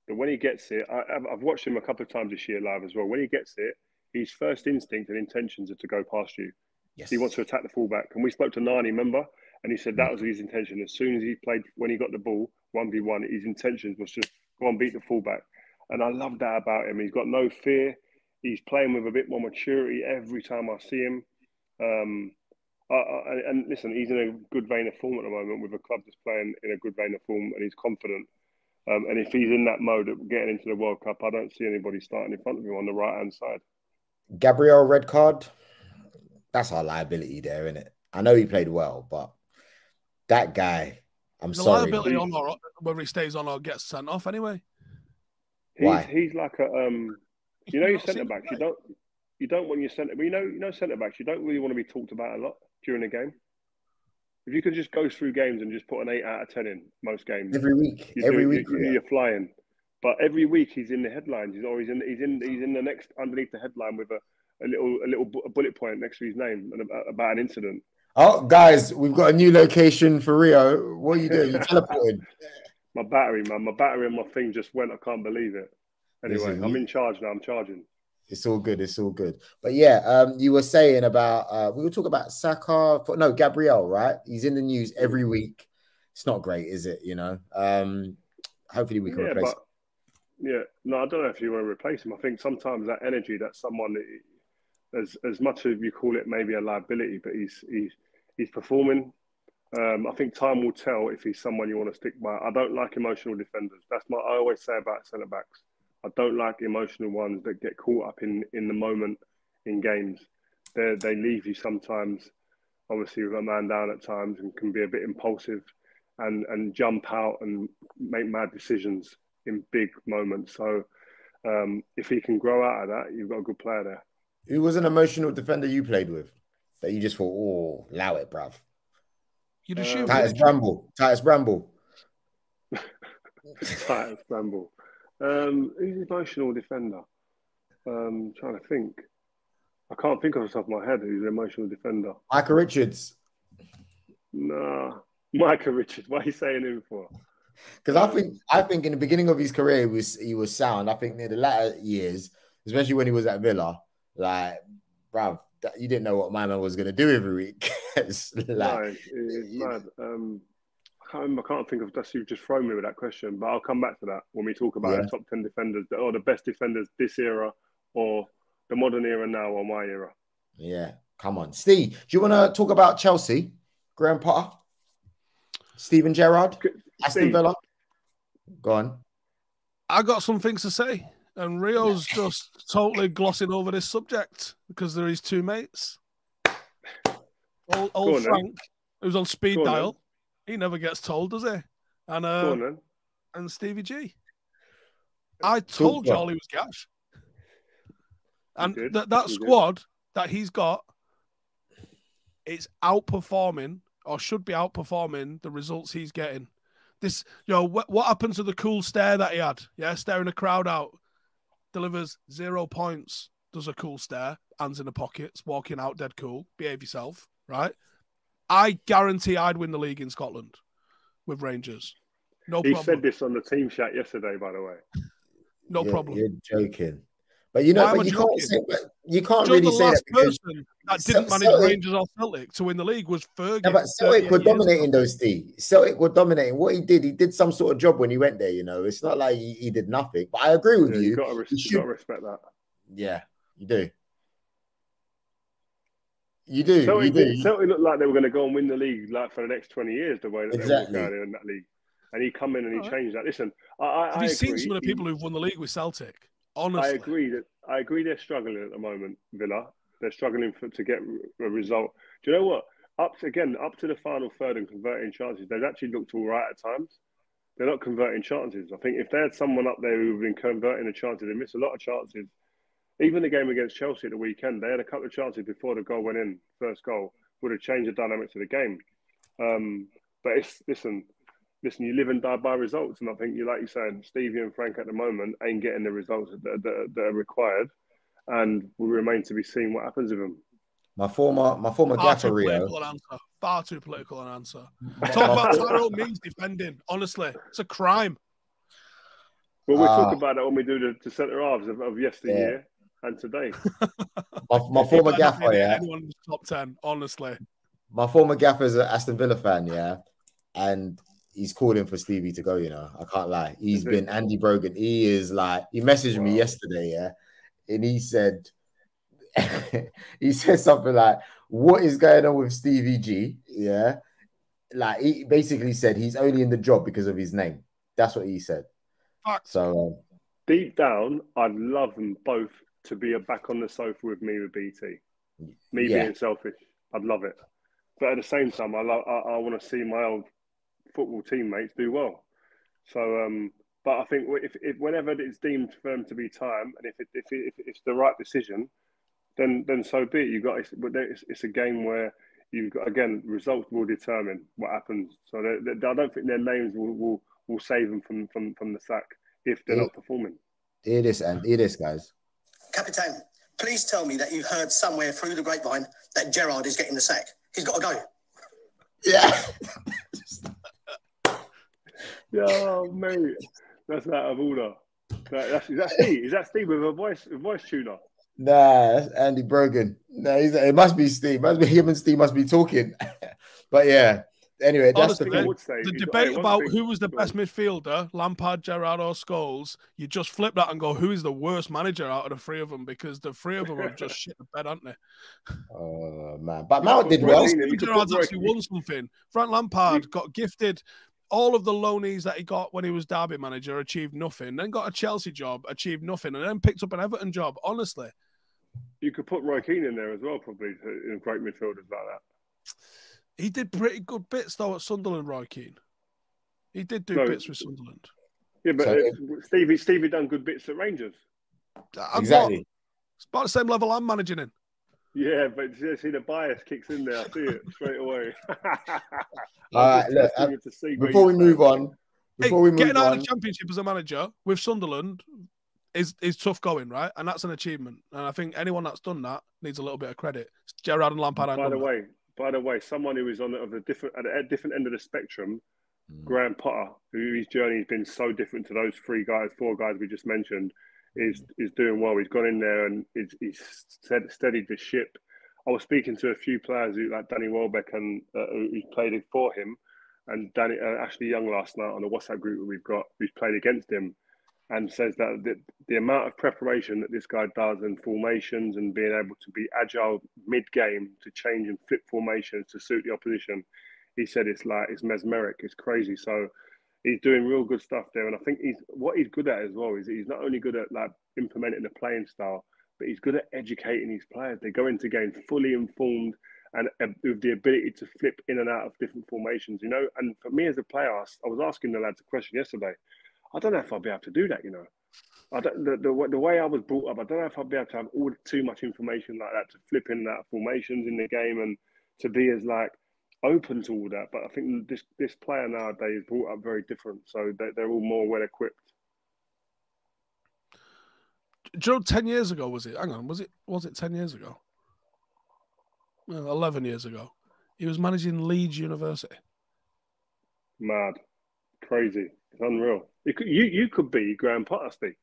S4: But when he gets it, I've watched him a couple of times this year live as well. When he gets it, his first instinct and intentions are to go past you. Yes. He wants to attack the fullback. And we spoke to Nani, remember? And he said that was his intention. As soon as when he got the ball, 1v1, his intentions was just go and beat the fullback. And I love that about him. He's got no fear. He's playing with a bit more maturity every time I see him. And listen, he's in a good vein of form at the moment with a club that's playing in a good vein of form, and he's confident. And if he's in that mode of getting into the World Cup, I don't see anybody starting in front of him on the right-hand side.
S1: Gabriel, red card. That's our liability there, isn't it? I know he played well, but that guy, I'm sorry.
S3: The liability on or whether he stays on or gets sent off anyway.
S1: Why?
S4: He's like a you know, your centre backs. You don't want your centre. You know, centre backs. You don't really want to be talked about a lot during a game. If you could just go through games and just put an 8 out of 10 in most games
S1: every week,
S4: you're flying. But every week he's in the headlines. He's in the next underneath the headline with a little bullet point next to his name about an incident.
S1: Oh, guys, we've got a new location for Rio. What are you doing? You teleported.
S4: My battery and my thing just went. I can't believe it. Anyway, listen, I'm in charge now. I'm charging.
S1: It's all good. It's all good. But yeah, you were saying about we were talking about Saka. No, Gabriel, right? He's in the news every week. It's not great, is it? You know. Hopefully we can replace him.
S4: Yeah, no, I don't know if you want to replace him. I think sometimes that energy, that someone, as much as you call it maybe a liability, but he's performing. I think time will tell if he's someone you want to stick by. I don't like emotional defenders. I always say about centre backs. I don't like emotional ones that get caught up in the moment in games. They leave you sometimes, obviously, with a man down at times, and can be a bit impulsive and jump out and make mad decisions in big moments. So if he can grow out of that, you've got a good player there.
S1: Who was an emotional defender you played with that you just thought, oh, allow it, bruv?
S3: You'd assume
S1: Titus Bramble.
S4: Titus Bramble. Who's emotional defender? Trying to think. I can't think off the top of my head who's an emotional defender.
S1: Micah Richards.
S4: Nah, Micah Richards. What are you saying him for?
S1: Because I think in the beginning of his career he was sound. I think near the latter years, especially when he was at Villa, like, bruv, you didn't know what my man was going to do every week. It's
S4: mad. I can't think of that. You've just thrown me with that question, but I'll come back to that when we talk about the top 10 defenders or the best defenders this era or the modern era now or my era.
S1: Yeah, come on. Steve, do you want to talk about Chelsea? Graham Potter? Steven Gerrard? Aston Villa? Go on.
S3: I got some things to say, and Rio's just totally glossing over this subject because they're his two mates. Old Frank, who's on speed dial. He never gets told, does he? And Stevie G. I told y'all he was gash. And that squad that he's got, it's outperforming or should be outperforming the results he's getting. This, what happened to the cool stare that he had? Yeah, staring a crowd out. Delivers 0 points. Does a cool stare. Hands in the pockets. Walking out dead cool. Behave yourself. Right? I guarantee I'd win the league in Scotland with Rangers. No problem.
S4: He said this on the team chat yesterday, by the way.
S3: No problem.
S1: You're joking. But you know, you can't really say that because
S3: that didn't manage Rangers or Celtic to win the league was Fergie.
S1: Yeah, but Celtic were dominating those days. Celtic were dominating. What he did some sort of job when he went there, you know. It's not like he did nothing. But I agree with you.
S4: You got to respect that.
S1: Yeah, you do. You do.
S4: Celtic looked like they were going to go and win the league like for the next 20 years, the way that they were going in that league. And he come in and he changed that. Listen,
S3: have you seen some of the people who've won the league with Celtic? Honestly.
S4: I agree they're struggling at the moment, Villa. They're struggling to get a result. Do you know what? Up to the final third and converting chances, they've actually looked all right at times. They're not converting chances. I think if they had someone up there who've been converting the chances, they missed a lot of chances. Even the game against Chelsea at the weekend, they had a couple of chances before the goal went in. First goal would have changed the dynamics of the game. But listen, you live and die by results, and I think like you said, Stevie and Frank at the moment ain't getting the results that are required, and will remain to be seen what happens with them.
S1: My former gaffer Rio.
S3: Far too political an answer. Talk about Tyrone Mings defending. Honestly, it's a crime.
S4: Well, we'll talk about that when we do the centre halves of yesteryear and today.
S1: my former gaffer,
S3: anyone in the top 10, honestly.
S1: My former gaffer is an Aston Villa fan, and he's calling for Stevie to go, you know. I can't lie. He's been Andy Brogan. He is like, he messaged me yesterday, and he said, he said something like, what is going on with Stevie G? Yeah. Like, he basically said he's only in the job because of his name. That's what he said. So
S4: deep down, I'd love them both to be back on the sofa with me with BT. Me being selfish, I'd love it. But at the same time, I want to see my old football teammates do well. So, but I think if whenever it's deemed for them to be time, and if it's the right decision, then so be it. It's a game where you've got, again, results will determine what happens. So I don't think their names will save them from the sack if they're not performing.
S1: It is, guys.
S5: Captain, please tell me that you've heard somewhere through the grapevine that Gerrard is getting the sack. He's got to go.
S1: Yeah.
S4: Yeah, mate, that's out of order. Is that Steve with a voice tuner?
S1: Nah, that's Andy Brogan. No, it must be Steve. Must be him and Steve must be talking. But yeah. Anyway, that's
S3: honestly, the debate about who was the best midfielder, Lampard, Gerrard, or Scholes. You just flip that and go, who is the worst manager out of the three of them? Because the three of them have just shit the bed, aren't they?
S1: Oh man, but Mount did well.
S3: Gerrard's actually won something. Frank Lampard got gifted. All of the loanees that he got when he was Derby manager achieved nothing. Then got a Chelsea job, achieved nothing, and then picked up an Everton job. Honestly,
S4: you could put Roy Keane in there as well, probably in great midfielders like that.
S3: He did pretty good bits though at Sunderland. Roy Keane, he did do bits with Sunderland.
S4: Yeah, but Stevie done good bits at Rangers.
S1: Exactly.
S3: It's about the same level I'm managing in.
S4: Yeah, but see the bias kicks in there. I see it straight away.
S1: All right, look, before we move on,
S3: getting out of the Championship as a manager with Sunderland is tough going, right? And that's an achievement. And I think anyone that's done that needs a little bit of credit. Gerrard and Lampard.
S4: By the way, someone who is at a different end of the spectrum, Graham Potter, whose journey has been so different to those four guys we just mentioned, is doing well. He's gone in there and he's steadied the ship. I was speaking to a few players like Danny Welbeck and who played for him, and Ashley Young last night on the WhatsApp group that we've got, who's played against him, and says that the amount of preparation that this guy does in formations and being able to be agile mid-game to change and flip formations to suit the opposition, he said it's mesmeric, it's crazy. So he's doing real good stuff there. And I think what he's good at as well is he's not only good at like implementing the playing style, but he's good at educating his players. They go into games fully informed and with the ability to flip in and out of different formations, you know. And for me as a player, I was asking the lads a question yesterday. I don't know if I'll be able to do that, you know. The way I was brought up, I don't know if I'll be able to have too much information like that to flip in and out of formations in the game and to be as like open to all that. But I think this player nowadays is brought up very different, so they're all more well equipped.
S3: Joe, 10 years ago was it? Hang on, was it 10 years ago? Well, 11 years ago. He was managing Leeds University.
S4: Mad, crazy, it's unreal. You could be Graham Potter, Steve.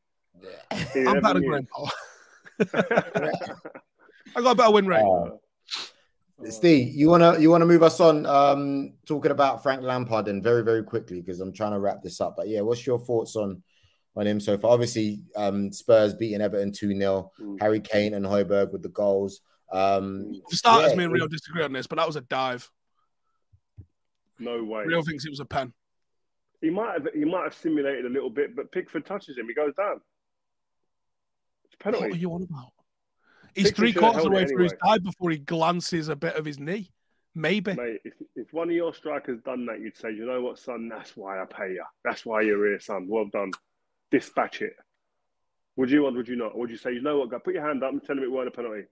S3: Yeah. I'm better than Graham Potter. I got a better win rate.
S1: Steve, you wanna move us on? Talking about Frank Lampard and very, very quickly because I'm trying to wrap this up. But yeah, what's your thoughts on him so far? Obviously, Spurs beating Everton 2-0. Harry Kane and Højbjerg with the goals.
S3: For starters, me and Rio disagree on this, but that was a dive.
S4: No way.
S3: Rio thinks it was a pen.
S4: He might have simulated a little bit, but Pickford touches him, he goes down. It's a penalty.
S3: What are you on about? He's three-quarters of the way through his dive before he glances a bit of his knee. Maybe.
S4: Mate, if one of your strikers done that, you'd say, you know what, son, that's why I pay you. That's why you're here, son. Well done. Dispatch it. Would you or would you not? Or would you say, you know what, guy, put your hand up and tell him it weren't a penalty?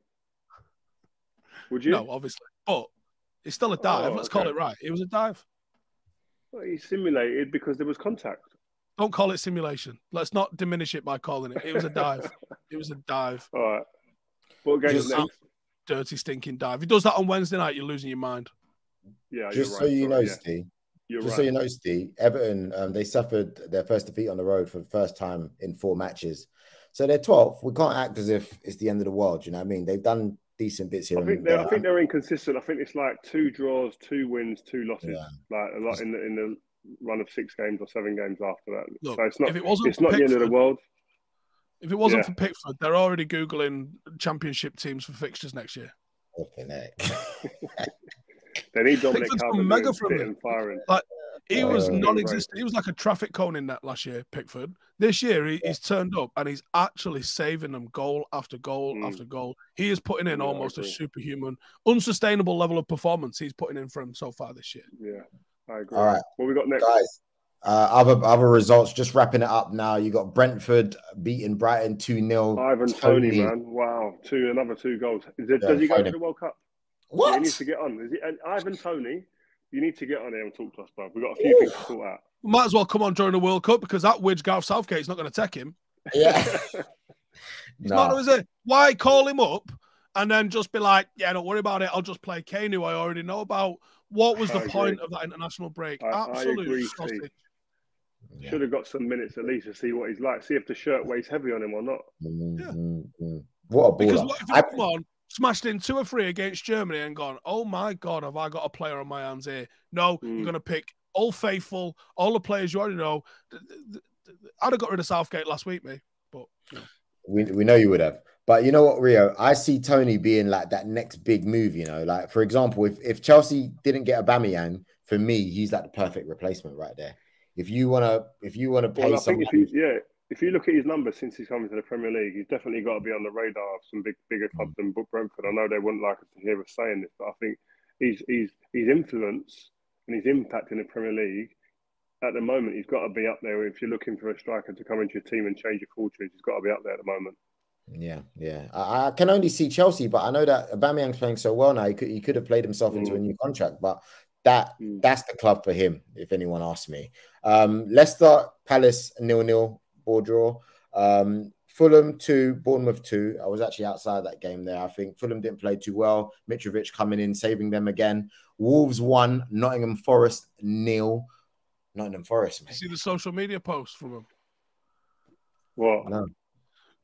S4: Would you?
S3: No, obviously. But it's still a dive. Let's call it right. It was a dive.
S4: Well, he simulated because there was contact.
S3: Don't call it simulation. Let's not diminish it by calling it. It was a dive. It was a dive.
S4: All right. What game is next?
S3: Dirty, stinking dive. If he does that on Wednesday night, you're losing your mind.
S4: Yeah,
S1: just
S4: you're
S1: so
S4: right.
S1: you know, Steve.
S4: So
S1: you know, Steve, Everton, they suffered their first defeat on the road for the first time in 4 matches. So they're 12th. We can't act as if it's the end of the world. You know what I mean? They've done decent bits here.
S4: I think they're inconsistent. I think it's like 2 draws, 2 wins, 2 losses. Yeah. Like a lot in the run of 6 games or 7 games after that.
S3: Look,
S4: so it's not
S3: Pickford,
S4: the end of the world.
S3: If it wasn't for Pickford, they're already Googling championship teams for fixtures next year.
S4: They need Dominic
S3: Pickford's
S4: Calvert
S3: mega from
S4: fit
S3: him.
S4: and firing.
S3: Like, he was
S4: Right.
S3: non-existent. He was like a traffic cone in that last year, Pickford. This year, he's turned up and he's actually saving them goal after goal after goal. He is putting in almost a superhuman, unsustainable level of performance he's putting in for him so far this year.
S4: Yeah, I agree.
S1: All right.
S4: What we got next?
S1: Guys, other results, just wrapping it up now. You got Brentford beating Brighton 2-0.
S4: Ivan Toney, man. Wow. Another two goals. Does he go to the World Cup?
S1: What?
S4: Yeah, he needs to get on. Ivan Toney, you need to get on here and talk to us, bro. We've got a few things to sort out.
S3: Might as well come on during the World Cup because that widge Gareth Southgate's not going to take him.
S1: Yeah.
S3: He's not, is it? Why call him up and then just be like, yeah, don't worry about it. I'll just play Kane, who I already know about. What was the point of that international break? Absolute sausage.
S4: Yeah. Should have got some minutes at least to see what he's like. See if the shirt weighs heavy on him or not.
S1: What a baller.
S3: Because what if you come on, smashed in 2 or 3 against Germany and gone, oh my God, have I got a player on my hands here? No, you're going to pick Old Faithful, all the players you already know. I'd have got rid of Southgate last week, mate. But you know.
S1: We know you would have. But you know what, Rio? I see Toney being like that next big move, you know. Like, for example, if Chelsea didn't get Aubameyang, for me, he's like the perfect replacement right there. If you wanna pay
S4: if you look at his numbers since he's coming to the Premier League, he's definitely got to be on the radar of some bigger clubs than Brentford. I know they wouldn't like us to hear us saying this, but I think his influence and his impact in the Premier League at the moment, he's got to be up there. If you're looking for a striker to come into your team and change your fortunes, he's got to be up there at the moment.
S1: Yeah. I can only see Chelsea, but I know that Aubameyang's playing so well now. He could have played himself into a new contract, but that's the club for him, if anyone asks me. Leicester Palace 0-0 ball draw. Fulham 2, Bournemouth 2. I was actually outside that game there. I think Fulham didn't play too well. Mitrovic coming in, saving them again. Wolves 1, Nottingham Forest 0. Nottingham Forest, mate.
S3: You see the social media post from him?
S4: What?
S1: No.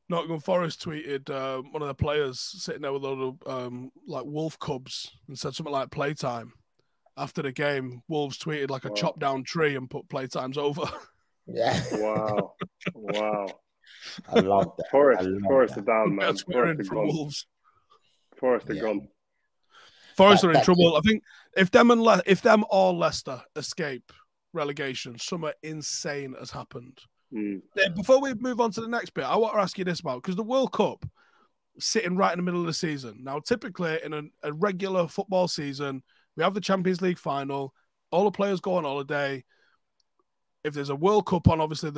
S3: Nottingham Forest tweeted one of the players sitting there with a load of like wolf cubs and said something like playtime. After the game, Wolves tweeted like a chopped down tree and put playtime's over.
S1: Yeah.
S4: Wow.
S1: I love that.
S4: Forest are down, man.
S3: Forest are gone. Wolves.
S4: Forest are gone.
S3: Forest are in trouble. I think if them or Leicester escape relegation, something insane has happened. Before we move on to the next bit, I want to ask you this about, because the World Cup sitting right in the middle of the season. Now, typically in a regular football season, we have the Champions League final, all the players go on holiday. If there's a World Cup on, obviously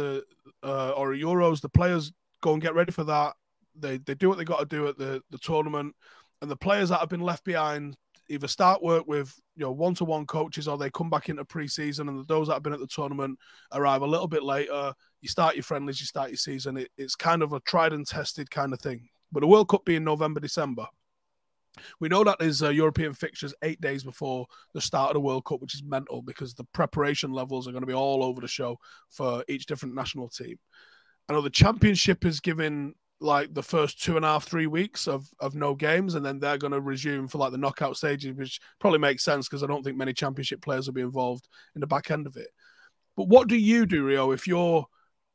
S3: or a Euros, the players go and get ready for that. They do what they got to do at the tournament, and the players that have been left behind either start work with one-to-one coaches, or they come back into pre-season, and those that have been at the tournament arrive a little bit later. You start your friendlies, you start your season. It's kind of a tried and tested kind of thing. But the World Cup being November, December, we know that there's European fixtures 8 days before the start of the World Cup, which is mental because the preparation levels are going to be all over the show for each different national team. I know the Championship is given like the first 2.5, 3 weeks of no games, and then they're going to resume for like the knockout stages, which probably makes sense because I don't think many Championship players will be involved in the back end of it. But what do you do, Rio, if you're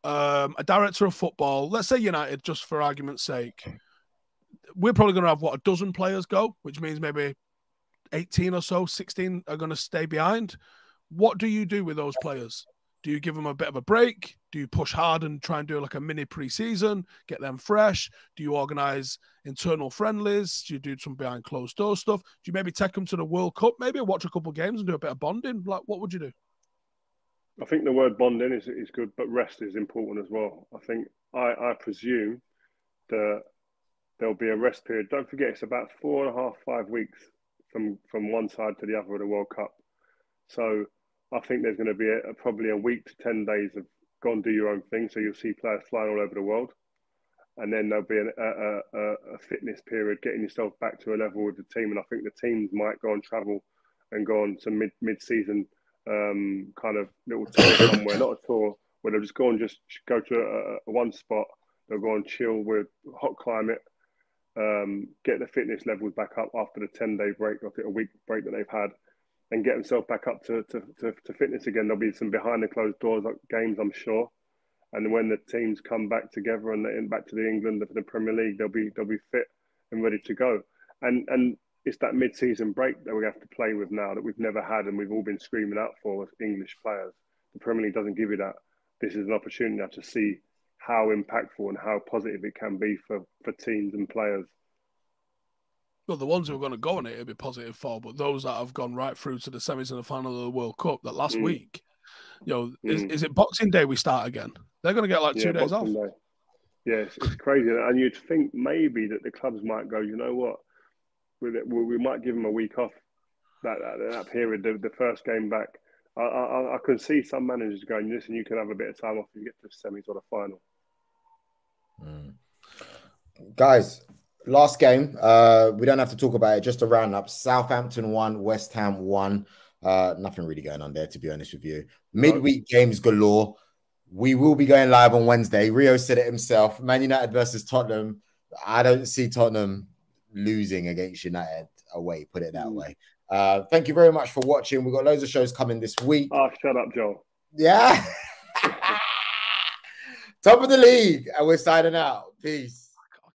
S3: a director of football, let's say United, just for argument's sake? We're probably going to have, a dozen players go, which means maybe 18 or so, 16 are going to stay behind. What do you do with those players? Do you give them a bit of a break? Do you push hard and try and do like a mini pre-season, get them fresh? Do you organise internal friendlies? Do you do some behind closed door stuff? Do you maybe take them to the World Cup, maybe watch a couple of games and do a bit of bonding? Like, what would you do?
S4: I think the word bonding is good, but rest is important as well. I think I presume that there'll be a rest period. Don't forget, it's about 4.5, 5 weeks from one side to the other of the World Cup. So I think there's going to be probably a week to 10 days of go and do your own thing. So you'll see players flying all over the world. And then there'll be a fitness period, getting yourself back to a level with the team. And I think the teams might go and travel and go on some mid-season kind of little tour somewhere. Not a tour where they'll just go and just go to one spot. They'll go and chill with hot climate, get the fitness levels back up after the 10-day break, a week break that they've had, and get themselves back up to fitness again. There'll be some behind the closed doors games, I'm sure. And when the teams come back together and back to the England for the Premier League, they'll be fit and ready to go. And it's that mid-season break that we have to play with now that we've never had and we've all been screaming out for as English players. The Premier League doesn't give you that. This is an opportunity to see how impactful and how positive it can be for teams and players.
S3: Well, the ones who are going to go on it'll be positive for, but those that have gone right through to the semis and the final of the World Cup that last week, is it Boxing Day we start again? They're going to get like 2 days off.
S4: Day. Yeah, it's crazy. And you'd think maybe that the clubs might go, you know what, we might give them a week off that period, the first game back. I can see some managers going, listen, you can have a bit of time off if you get to the semis or the final.
S1: Guys, last game. We don't have to talk about it. Just a roundup. Southampton 1, West Ham 1. Nothing really going on there, to be honest with you. Midweek games galore. We will be going live on Wednesday. Rio said it himself. Man United versus Tottenham. I don't see Tottenham losing against United away, put it that way. Thank you very much for watching. We've got loads of shows coming this week.
S4: Oh, shut up, Joel.
S1: Yeah. Top of the league. And we're signing out. Peace.